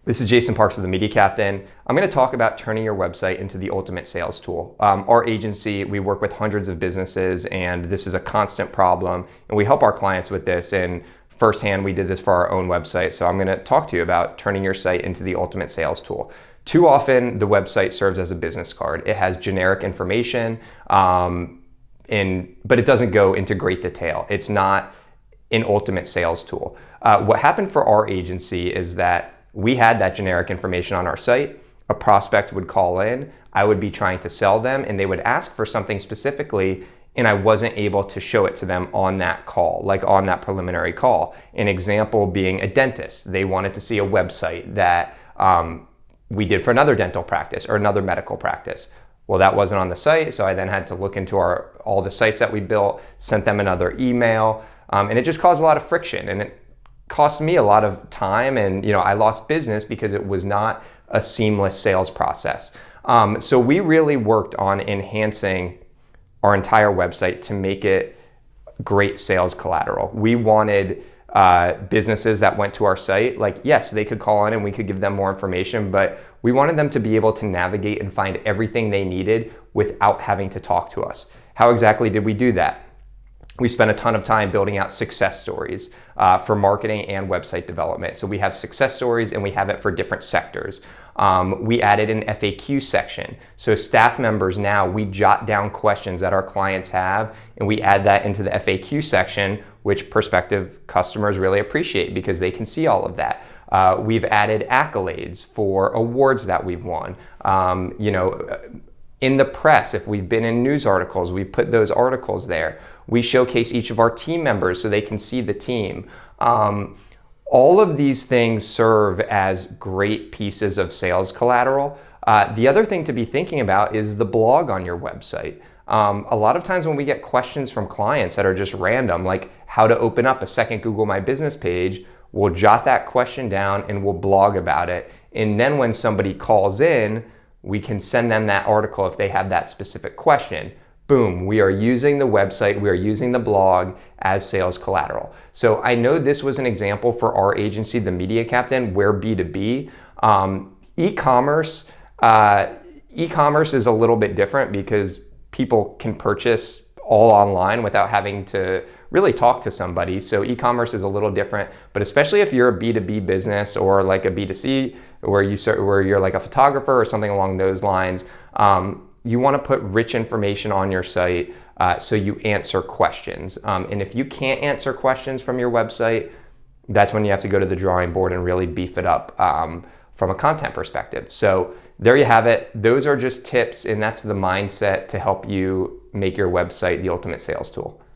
This is Jason Parks of the Media Captain. I'm going to talk about turning your website into the ultimate sales tool. Our agency, we work with hundreds of businesses, and this is a constant problem, and we help our clients with this. And firsthand, we did this for our own website. So I'm going to talk to you about turning your site into the ultimate sales tool. Too often, the website serves as a business card. It has generic information, but it doesn't go into great detail. It's not an ultimate sales tool. What happened for our agency is that we had that generic information on our site. A prospect would call in, I would be trying to sell them, and they would ask for something specifically, and I wasn't able to show it to them on that call, like on that preliminary call. An example being a dentist. They wanted to see a website that we did for another dental practice or another medical practice. Well, that wasn't on the site, so I then had to look into all the sites that we built, sent them another email, and it just caused a lot of friction, and it cost me a lot of time, and I lost business because it was not a seamless sales process. So we really worked on enhancing our entire website to make it great sales collateral. We wanted businesses that went to our site, like, yes, they could call in and we could give them more information, but we wanted them to be able to navigate and find everything they needed without having to talk to us. How exactly did we do that? We spent a ton of time building out success stories for marketing and website development. So we have success stories and we have it for different sectors. We added an FAQ section. So staff members now, we jot down questions that our clients have and we add that into the FAQ section, which prospective customers really appreciate because they can see all of that. We've added accolades for awards that we've won. In the press, if we've been in news articles, we've put those articles there. We showcase each of our team members so they can see the team. All of these things serve as great pieces of sales collateral. The other thing to be thinking about is the blog on your website. A lot of times when we get questions from clients that are just random, like how to open up a second Google My Business page, we'll jot that question down and we'll blog about it. And then when somebody calls in, we can send them that article if they have that specific question. Boom, we are using the website, we are using the blog as sales collateral. So I know this was an example for our agency, the Media Captain, we're B2B. E-commerce is a little bit different because people can purchase all online without having to really talk to somebody. So e-commerce is a little different, but especially if you're a B2B business or like a B2C where you're like a photographer or something along those lines, you want to put rich information on your site so you answer questions. And if you can't answer questions from your website, that's when you have to go to the drawing board and really beef it up from a content perspective. So there you have it. Those are just tips, and that's the mindset to help you make your website the ultimate sales tool.